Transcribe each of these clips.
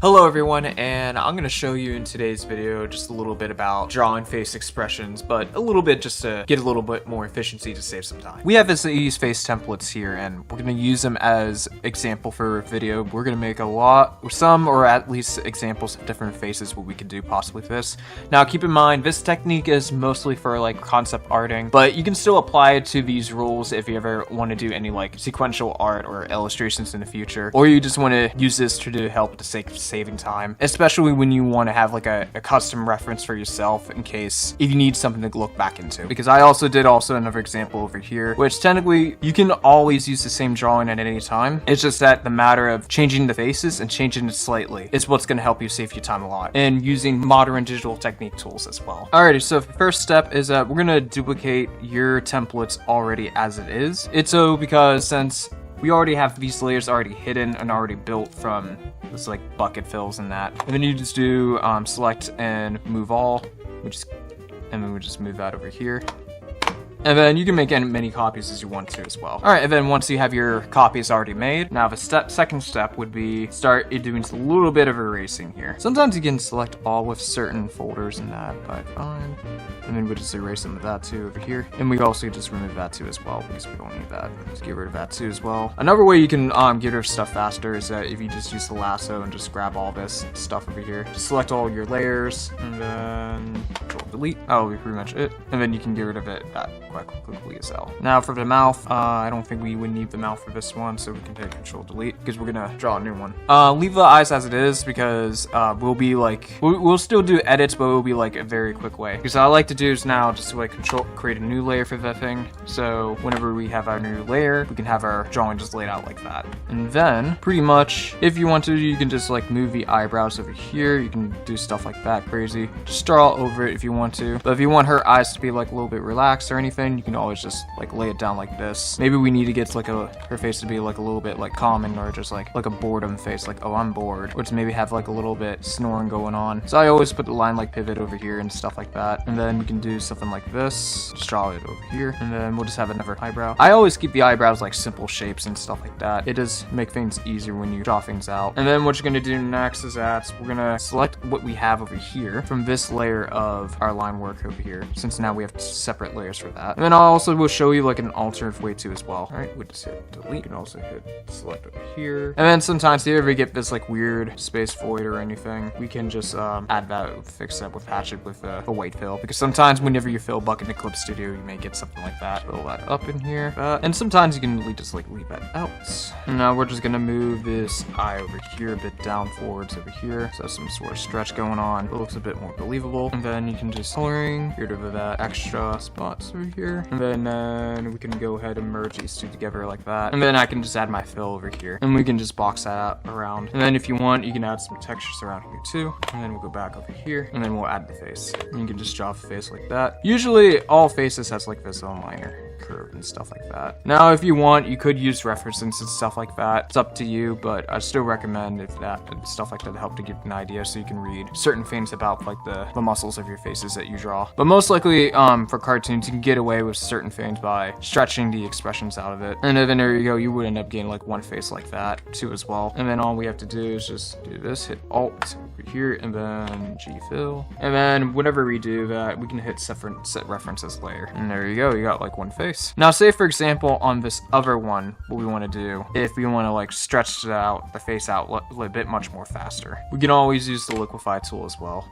Hello everyone, and I'm going to show you in today's video just a little bit about drawing face expressions, but a little bit just to get a little bit more efficiency to save some time. We have these face templates here, and we're going to use them as example for a video. We're going to make some or at least examples of different faces what we could do possibly for this. Now keep in mind, this technique is mostly for like concept arting, but you can still apply it to these rules if you ever want to do any like sequential art or illustrations in the future, or you just want to use this to help with the sake of saving time, especially when you want to have like a custom reference for yourself in case if you need something to look back into. Because I also did another example over here, which technically you can always use the same drawing at any time. It's just that the matter of changing the faces and changing it slightly is what's going to help you save your time a lot, and using modern digital technique tools as well. Alrighty, so the first step is that we're going to duplicate your templates already as it is. It's so because since we already have these layers already hidden and already built from this like bucket fills and that. And then you just do select and move all, and then we just move that over here. And then you can make as many copies as you want to as well. Alright, and then once you have your copies already made, now the second step would be start doing a little bit of erasing here. Sometimes you can select all with certain folders and that, but fine. And then we'll just erase some of that too over here. And we also just remove that too as well, because we don't need that. Let's get rid of that too as well. Another way you can get rid of stuff faster is that if you just use the lasso and just grab all this stuff over here. Just select all your layers, and then Control Delete. That'll be pretty much it. And then you can get rid of it that quite quickly as well. Now for the mouth, I don't think we would need the mouth for this one, so we can hit Control Delete because we're gonna draw a new one. Leave the eyes as it is because we'll still do edits, but it will be like a very quick way. Because I like to do is now just to like create a new layer for that thing. So whenever we have our new layer, we can have our drawing just laid out like that. And then pretty much, if you want to, you can just like move the eyebrows over here. You can do stuff like that crazy. Just draw over it if you want to. But if you want her eyes to be like a little bit relaxed or anything, you can always just like lay it down like this. Maybe we need to get like her face to be like a little bit like common, or just like a boredom face, like, oh, I'm bored, or to maybe have like a little bit snoring going on. So I always put the line like pivot over here and stuff like that. And then we can do something like this, just draw it over here, and then we'll just have another eyebrow. I always keep the eyebrows like simple shapes and stuff like that. It does make things easier when you draw things out. And then what you're gonna do next is that we're gonna select what we have over here from this layer of our line work over here, since now we have separate layers for that. And then I also will show you like an alternate way too as well. All right, we'll just hit delete. You can also hit select over here. And then sometimes if you ever get this like weird space void or anything, we can just add that, fix that with Hatchet with a white fill, because sometimes whenever you fill bucket in Clip Studio, you may get something like that. Fill that up in here. And sometimes you can really just like leave that out. And now we're just gonna move this eye over here a bit down forwards over here. So some sort of stretch going on. It looks a bit more believable. And then you can just coloring, get rid of that extra spots over here. And then we can go ahead and merge these two together like that. And then I can just add my fill over here. And we can just box that out around. And then if you want, you can add some textures around here too. And then we'll go back over here. And then we'll add the face. And you can just draw a face like that. Usually all faces has like this little minor curve and stuff like that. Now if you want, you could use references and stuff like that. It's up to you, but I still recommend if that stuff like that to help to get an idea, so you can read certain things about like the muscles of your faces that you draw. But most likely for cartoons, you can get away with certain things by stretching the expressions out of it. And then there you go, you would end up getting like one face like that too as well. And then all we have to do is just do this, hit Alt over here, and then G fill. And then whenever we do that, we can hit set references layer. And there you go, you got like one face. Now say for example on this other one, what we want to do, if we want to like stretch the face out a bit much more faster, we can always use the liquefy tool as well.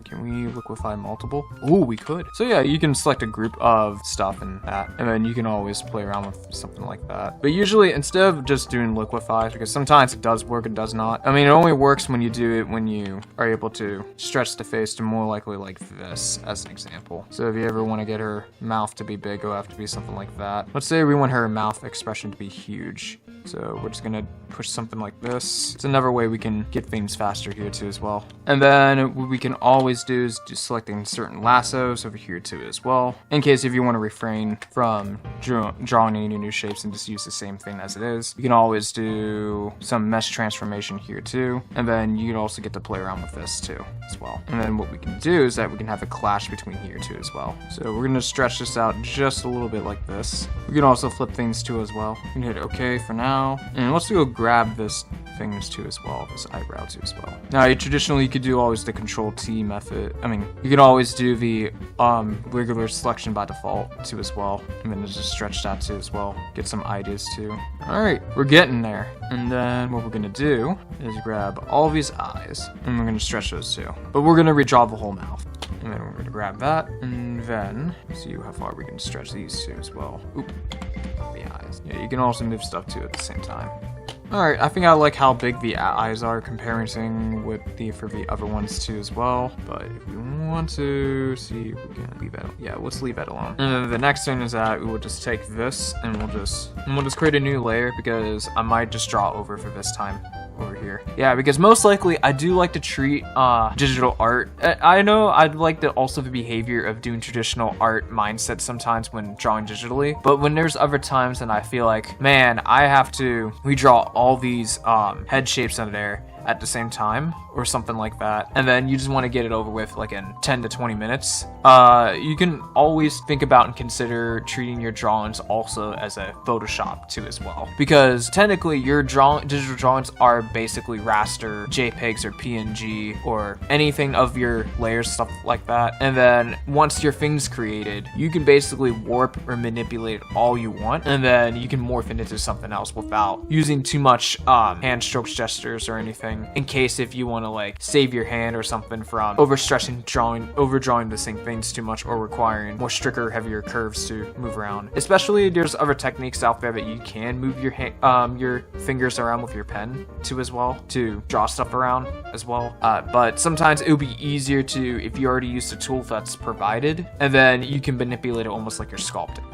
Can we liquefy multiple? Oh, we could. So yeah, you can select a group of stuff and that, and then you can always play around with something like that. But usually instead of just doing liquefy, because sometimes it does work, it does not. I mean, it only works when you do it when you are able to stretch the face to more likely like this as an example. So if you ever want to get her mouth to be big, it'll have to be something like that. Let's say we want her mouth expression to be huge. So we're just gonna push something like this. It's another way we can get things faster here too as well. And then what we can always do is just selecting certain lassos over here too as well, in case if you want to refrain from drawing any new shapes and just use the same thing as it is. You can always do some mesh transformation here too, and then you can also get to play around with this too as well. And then what we can do is that we can have a clash between here too as well. So we're gonna stretch this out just a little bit like like this. We can also flip things too as well. We can hit OK for now. And let's go grab this things too as well, this eyebrow too as well. Now, traditionally, you could do always the Control T method. I mean, you could always do the regular selection by default too as well. And then just stretch that too as well. Get some ideas too. All right, we're getting there. And then what we're gonna do is grab all of these eyes and we're gonna stretch those too. But we're gonna redraw the whole mouth. And then we're gonna grab that and then see how far we can stretch these two as well. Oop, the eyes. Yeah, you can also move stuff too at the same time. Alright, I think I like how big the eyes are comparing with for the other ones too as well. But if we want to see if we can leave that, yeah, let's leave that alone. And then the next thing is that we will just take this and we'll just create a new layer because I might just draw over for this time. Over here. Yeah, because most likely I do like to treat digital art. I know I'd like to also the behavior of doing traditional art mindset sometimes when drawing digitally, but when there's other times and I feel like, man, I have to redraw all these head shapes under there at the same time or something like that, and then you just want to get it over with like in 10 to 20 minutes, you can always think about and consider treating your drawings also as a Photoshop too as well, because technically your digital drawings are basically raster, JPEGs or PNG or anything of your layers, stuff like that, and then once your thing's created, you can basically warp or manipulate all you want, and then you can morph it into something else without using too much hand strokes, gestures or anything, in case if you want to like save your hand or something from overdrawing the same things too much or requiring more stricter, heavier curves to move around. Especially there's other techniques out there that you can move your your fingers around with your pen too as well to draw stuff around as well. But sometimes it would be easier to if you already used a tool that's provided, and then you can manipulate it almost like you're sculpting.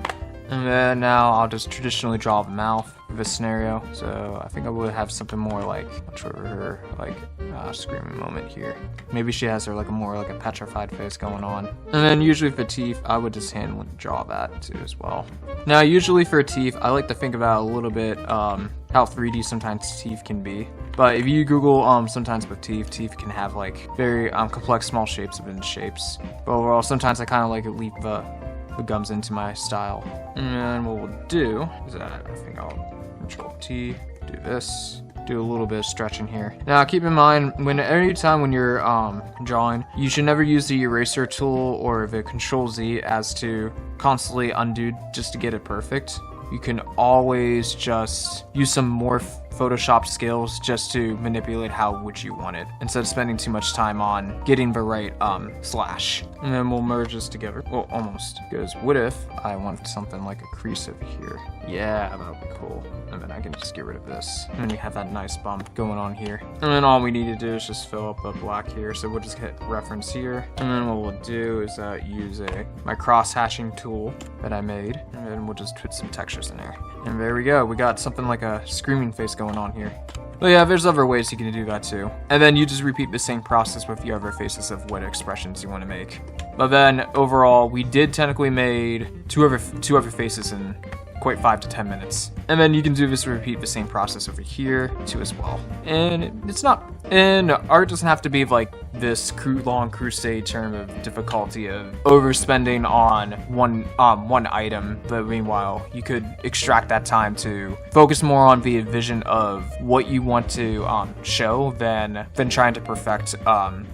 And then now I'll just traditionally draw the mouth for this scenario. So I think I would have something more like, let's show her like screaming moment here. Maybe she has her like a more like a petrified face going on. And then usually for teeth, I would just hand draw that too as well. Now usually for teeth, I like to think about a little bit how 3D sometimes teeth can be. But if you Google sometimes with teeth can have like very complex small shapes within shapes. But overall, sometimes I kind of like to leap the gums into my style. And what we'll do is that I think I'll Control T, do this, do a little bit of stretching here. Now keep in mind, anytime when you're drawing, you should never use the eraser tool or the Control Z as to constantly undo just to get it perfect. You can always just use some more Photoshop skills just to manipulate how would you want it instead of spending too much time on getting the right slash. And then we'll merge this together. Well, almost. Because what if I want something like a crease over here? Yeah, that would be cool. And then I can just get rid of this. And then you have that nice bump going on here. And then all we need to do is just fill up the black here. So we'll just hit reference here. And then what we'll do is use my cross hashing tool that I made. And then we'll just put some textures in there. And there we go. We got something like a screaming face going on here. But yeah, there's other ways you can do that too. And then you just repeat the same process with the other faces of what expressions you want to make. But then overall, we did technically made two other faces in quite 5 to 10 minutes. And then you can do this, repeat the same process over here too as well. And art doesn't have to be like this long crusade term of difficulty of overspending on one item, but meanwhile you could extract that time to focus more on the vision of what you want to show than trying to perfect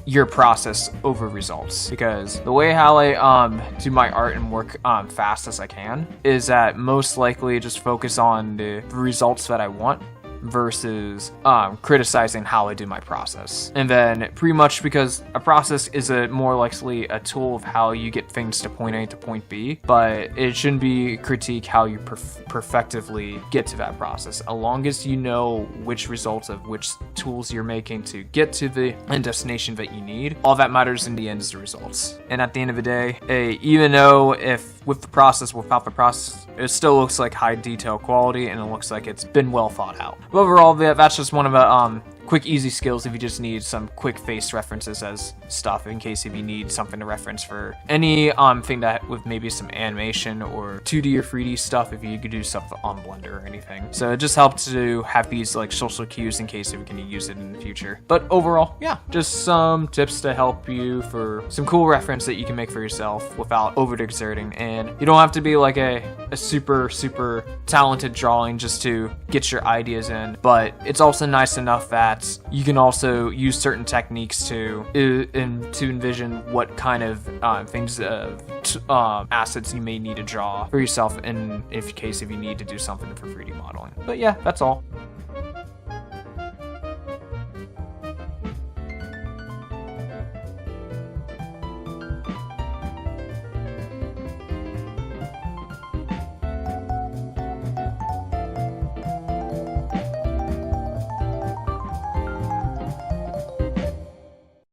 your process over results. Because the way how I do my art and work fast as I can is that most likely just focus on the results that I want versus criticizing how I do my process. And then pretty much because a process is more likely a tool of how you get things to point A to point B, but it shouldn't be critique how you perfectively get to that process. As long as you know which results of which tools you're making to get to the end destination that you need, all that matters in the end is the results. And at the end of the day, even though if with the process, without the process, it still looks like high detail quality and it looks like it's been well thought out. But overall, that's just one of the quick, easy skills if you just need some quick face references as stuff in case if you need something to reference for any thing that with maybe some animation or 2D or 3D stuff if you could do stuff on Blender or anything. So it just helps to have these like social cues in case if we can use it in the future. But overall, yeah, just some tips to help you for some cool reference that you can make for yourself without overexerting. And you don't have to be like a super talented drawing just to get your ideas in, but it's also nice enough that you can also use certain techniques to envision what kind of things assets you may need to draw for yourself in case if you need to do something for 3D modeling. But yeah, that's all.